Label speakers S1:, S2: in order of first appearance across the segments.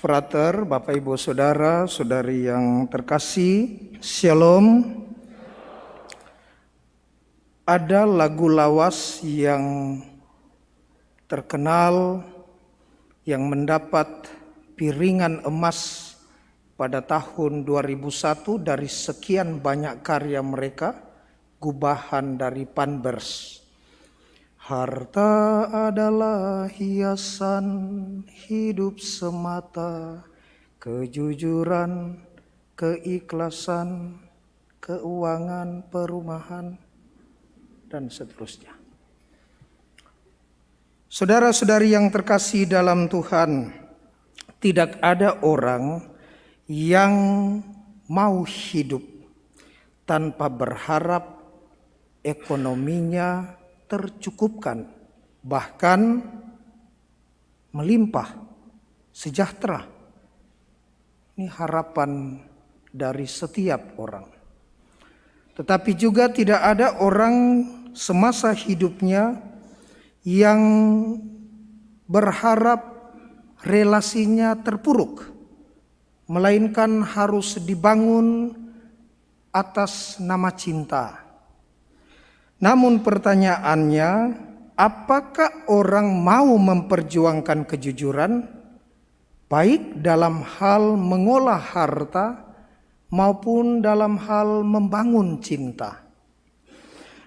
S1: Frater, Bapak Ibu Saudara, Saudari yang terkasih, Shalom. Ada lagu lawas yang terkenal yang mendapat piringan emas pada tahun 2001 dari sekian banyak karya mereka, gubahan dari Panbers. Harta adalah hiasan hidup semata, kejujuran, keikhlasan, keuangan, perumahan, dan seterusnya. Saudara-saudari yang terkasih dalam Tuhan, tidak ada orang yang mau hidup tanpa berharap ekonominya tercukupkan, bahkan melimpah, sejahtera. Ini harapan dari setiap orang. Tetapi juga tidak ada orang semasa hidupnya yang berharap relasinya terpuruk, melainkan harus dibangun atas nama cinta. Namun pertanyaannya, apakah orang mau memperjuangkan kejujuran, baik dalam hal mengolah harta maupun dalam hal membangun cinta?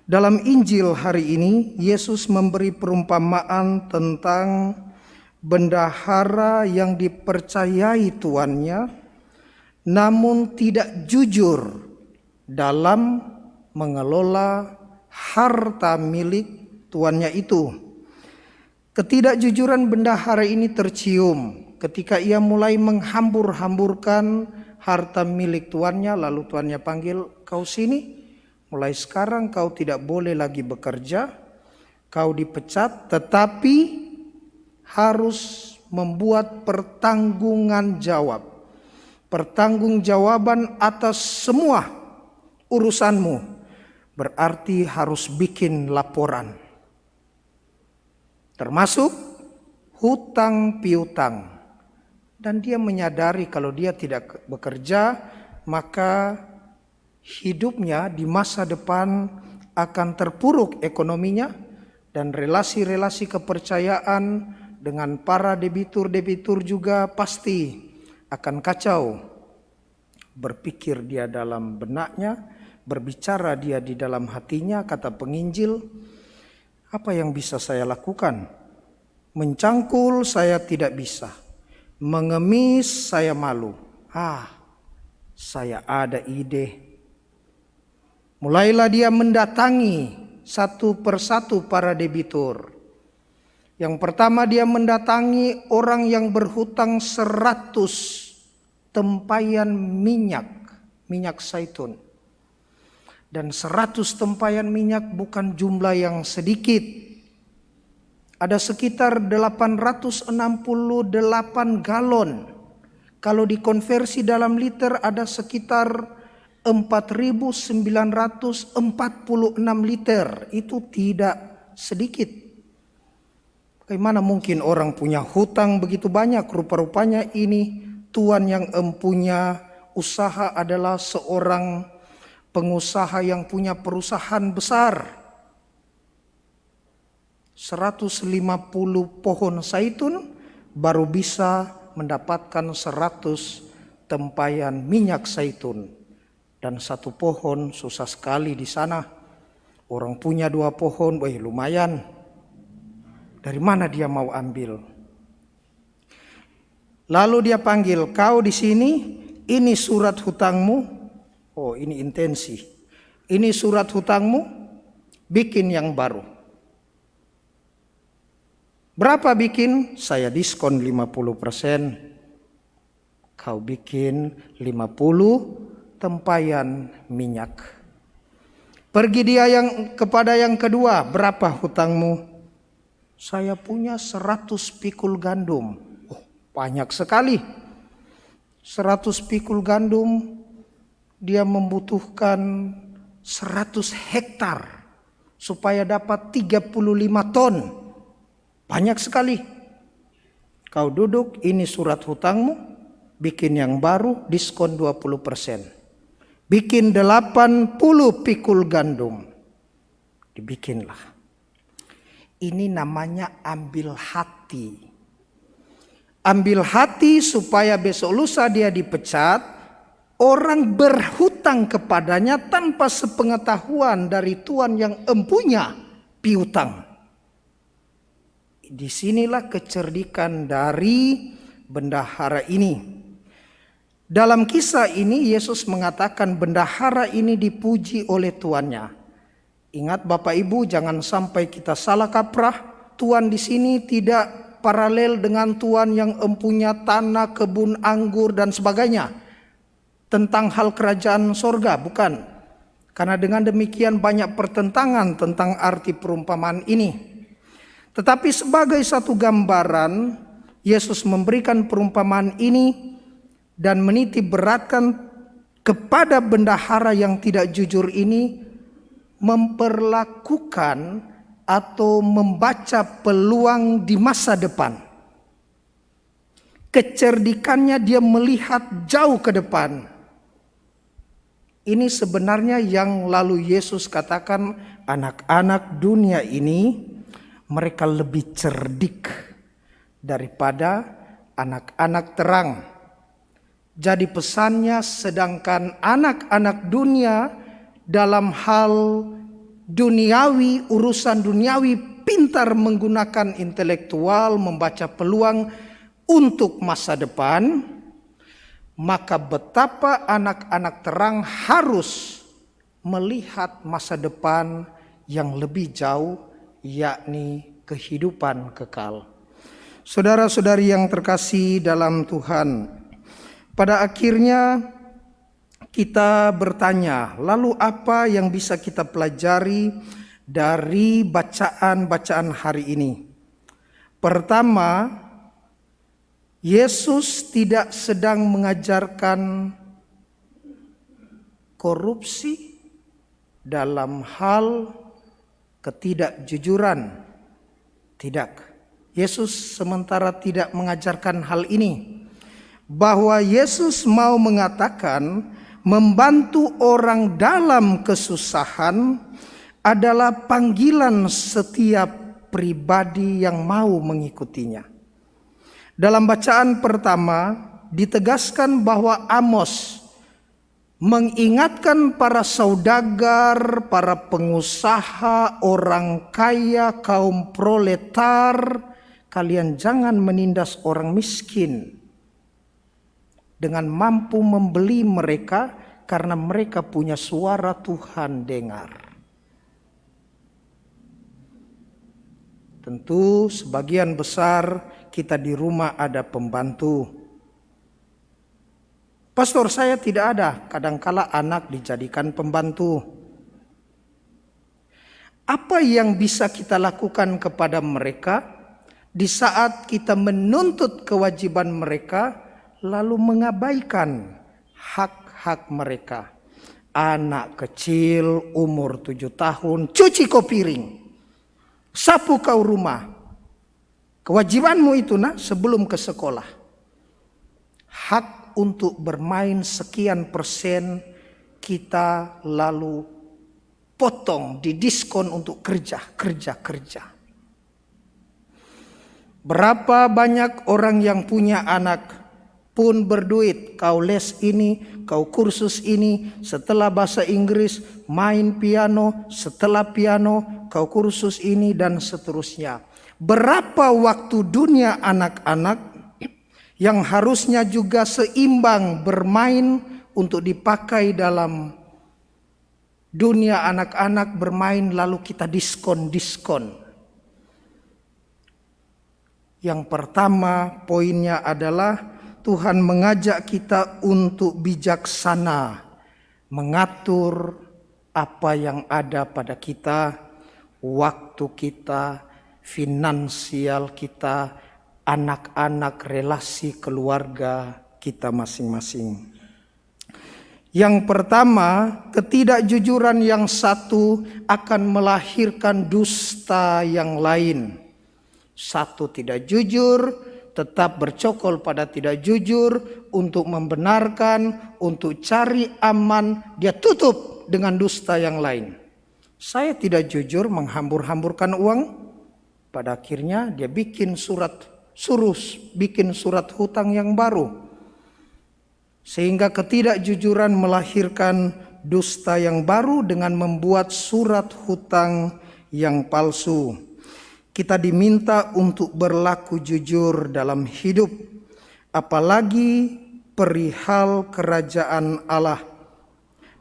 S1: Dalam Injil hari ini, Yesus memberi perumpamaan tentang bendahara yang dipercayai tuannya, namun tidak jujur dalam mengelola harta milik tuannya itu. Ketidakjujuran bendahara ini tercium ketika ia mulai menghambur-hamburkan harta milik tuannya, lalu tuannya panggil, "Kau sini, mulai sekarang kau tidak boleh lagi bekerja, kau dipecat, tetapi harus membuat pertanggungjawaban atas semua urusanmu. Berarti harus bikin laporan, termasuk hutang piutang." Dan dia menyadari kalau dia tidak bekerja, maka hidupnya di masa depan akan terpuruk ekonominya, dan relasi-relasi kepercayaan dengan para debitur-debitur juga pasti akan kacau. Berpikir dia dalam benaknya, berbicara dia di dalam hatinya, kata penginjil, "Apa yang bisa saya lakukan? Mencangkul saya tidak bisa, mengemis saya malu. Saya ada ide." Mulailah dia mendatangi satu persatu para debitur. Yang pertama, dia mendatangi orang yang berhutang 100 tempayan minyak zaitun. Dan 100 tempayan minyak bukan jumlah yang sedikit. Ada sekitar 868 galon. Kalau dikonversi dalam liter ada sekitar 4.946 liter. Itu tidak sedikit. Bagaimana mungkin orang punya hutang begitu banyak? Rupa-rupanya ini tuan yang empunya usaha adalah seorang pengusaha yang punya perusahaan besar. 150 pohon zaitun baru bisa mendapatkan 100 tempayan minyak zaitun. Dan satu pohon susah sekali di sana. Orang punya 2 pohon, lumayan. Dari mana dia mau ambil? Lalu dia panggil, "Kau di sini, ini surat hutangmu." Oh, ini intensi. "Ini surat hutangmu, bikin yang baru." "Berapa bikin?" "Saya diskon 50%. Kau bikin 50 tempayan minyak." Pergi dia kepada yang kedua, "Berapa hutangmu?" "Saya punya 100 pikul gandum." Oh, banyak sekali. 100 pikul gandum. Dia membutuhkan 100 hektar supaya dapat 35 ton. Banyak sekali. Kau duduk, ini surat hutangmu, bikin yang baru, diskon 20%. Bikin 80 pikul gandum. Dibikinlah. Ini namanya ambil hati. Ambil hati supaya besok lusa dia dipecat. Orang berhutang kepadanya tanpa sepengetahuan dari Tuhan yang empunya piutang. Disinilah kecerdikan dari bendahara ini. Dalam kisah ini Yesus mengatakan bendahara ini dipuji oleh tuannya. Ingat Bapak Ibu, jangan sampai kita salah kaprah. Tuhan di sini tidak paralel dengan Tuhan yang empunya tanah, kebun anggur dan sebagainya. Tentang hal kerajaan sorga, bukan. Karena dengan demikian banyak pertentangan tentang arti perumpamaan ini. Tetapi sebagai satu gambaran, Yesus memberikan perumpamaan ini dan menitik beratkan kepada bendahara yang tidak jujur ini memperlakukan atau membaca peluang di masa depan. Kecerdikannya dia melihat jauh ke depan. Ini sebenarnya yang lalu Yesus katakan anak-anak dunia ini mereka lebih cerdik daripada anak-anak terang. Jadi pesannya sedangkan anak-anak dunia dalam hal duniawi, urusan duniawi pintar menggunakan intelektual, membaca peluang untuk masa depan, maka betapa anak-anak terang harus melihat masa depan yang lebih jauh, yakni kehidupan kekal. Saudara-saudari yang terkasih dalam Tuhan, pada akhirnya kita bertanya, lalu apa yang bisa kita pelajari dari bacaan-bacaan hari ini? Pertama, Yesus tidak sedang mengajarkan korupsi dalam hal ketidakjujuran. Tidak. Yesus sementara tidak mengajarkan hal ini. Bahwa Yesus mau mengatakan membantu orang dalam kesusahan adalah panggilan setiap pribadi yang mau mengikutinya. Dalam bacaan pertama ditegaskan bahwa Amos mengingatkan para saudagar, para pengusaha, orang kaya, kaum proletar, kalian jangan menindas orang miskin dengan mampu membeli mereka karena mereka punya suara Tuhan dengar. Tentu sebagian besar kita di rumah ada pembantu. Pastor, saya tidak ada, kadangkala anak dijadikan pembantu. Apa yang bisa kita lakukan kepada mereka di saat kita menuntut kewajiban mereka lalu mengabaikan hak-hak mereka? Anak kecil umur 7 tahun, cuci kau piring, sapu kau rumah. Kewajibanmu itu sebelum ke sekolah. Hak untuk bermain sekian persen kita lalu potong, didiskon untuk kerja. Berapa banyak orang yang punya anak pun berduit, kau les ini, kau kursus ini, setelah bahasa Inggris main piano, setelah piano kau kursus ini dan seterusnya. Berapa waktu dunia anak-anak yang harusnya juga seimbang bermain untuk dipakai dalam dunia anak-anak bermain lalu kita diskon. Yang pertama poinnya adalah Tuhan mengajak kita untuk bijaksana mengatur apa yang ada pada kita, waktu kita, finansial kita, anak-anak, relasi keluarga kita masing-masing. Yang pertama, ketidakjujuran yang satu akan melahirkan dusta yang lain. Satu tidak jujur, tetap bercokol pada tidak jujur, untuk membenarkan, untuk cari aman, dia tutup dengan dusta yang lain. Saya tidak jujur menghambur-hamburkan uang, pada akhirnya dia bikin surat hutang yang baru. Sehingga ketidakjujuran melahirkan dusta yang baru dengan membuat surat hutang yang palsu. Kita diminta untuk berlaku jujur dalam hidup, apalagi perihal kerajaan Allah.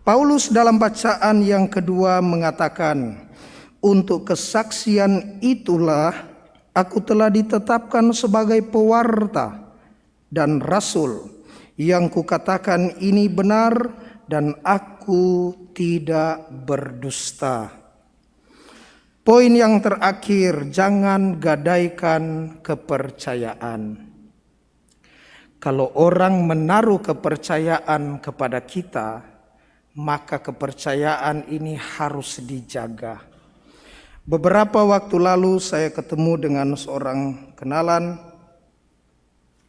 S1: Paulus dalam bacaan yang kedua mengatakan, untuk kesaksian itulah aku telah ditetapkan sebagai pewarta dan rasul. Yang kukatakan ini benar dan aku tidak berdusta. Poin yang terakhir, jangan gadaikan kepercayaan. Kalau orang menaruh kepercayaan kepada kita, maka kepercayaan ini harus dijaga. Beberapa waktu lalu saya ketemu dengan seorang kenalan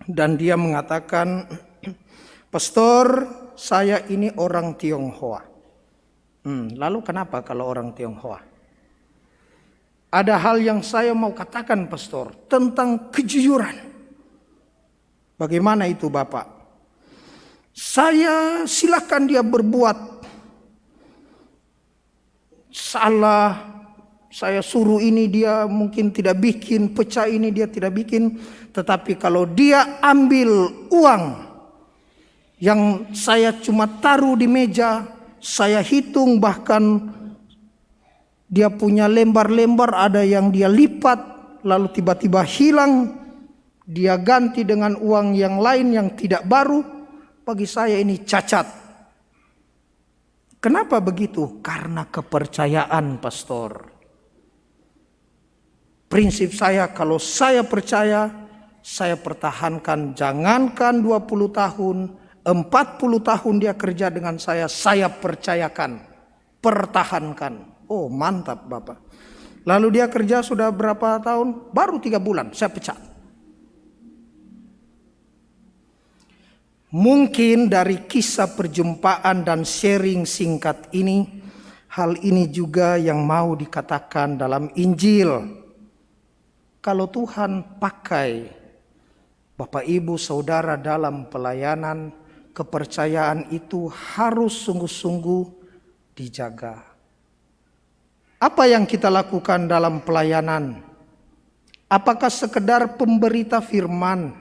S1: dan dia mengatakan, "Pastor, saya ini orang Tionghoa." Lalu kenapa kalau orang Tionghoa? Ada hal yang saya mau katakan, Pastor, tentang kejujuran. Bagaimana itu, Bapak? Saya silakan dia berbuat salah, saya suruh ini dia mungkin tidak bikin, pecah ini dia tidak bikin. Tetapi kalau dia ambil uang yang saya cuma taruh di meja, saya hitung bahkan dia punya lembar-lembar, ada yang dia lipat lalu tiba-tiba hilang, dia ganti dengan uang yang lain yang tidak baru, bagi saya ini cacat. Kenapa begitu? Karena kepercayaan, Pastor. Prinsip saya, kalau saya percaya, saya pertahankan. Jangankan 20 tahun, 40 tahun dia kerja dengan saya percayakan, pertahankan. Oh, mantap, Bapak. Lalu dia kerja sudah berapa tahun? Baru 3 bulan saya pecat. Mungkin dari kisah perjumpaan dan sharing singkat ini, hal ini juga yang mau dikatakan dalam Injil. Kalau Tuhan pakai Bapak Ibu Saudara dalam pelayanan, kepercayaan itu harus sungguh-sungguh dijaga. Apa yang kita lakukan dalam pelayanan? Apakah sekedar pemberita firman?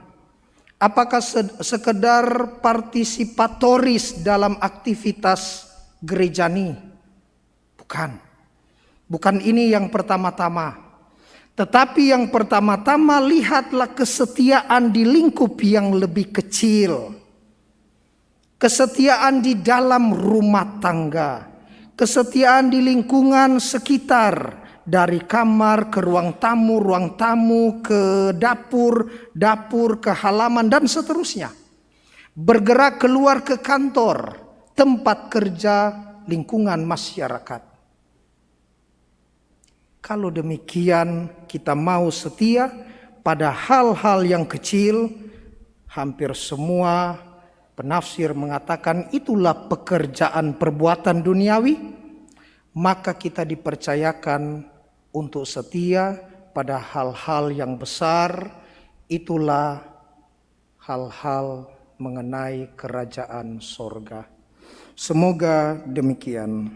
S1: Apakah sekedar partisipatoris dalam aktivitas gerejani? Bukan. Bukan ini yang pertama-tama. Tetapi yang pertama-tama, lihatlah kesetiaan di lingkup yang lebih kecil. Kesetiaan di dalam rumah tangga. Kesetiaan di lingkungan sekitar, dari kamar ke ruang tamu ke dapur ke halaman dan seterusnya. Bergerak keluar ke kantor, tempat kerja, lingkungan masyarakat. Kalau demikian kita mau setia pada hal-hal yang kecil, hampir semua penafsir mengatakan itulah pekerjaan perbuatan duniawi, maka kita dipercayakan untuk setia pada hal-hal yang besar, itulah hal-hal mengenai kerajaan sorga. Semoga demikian.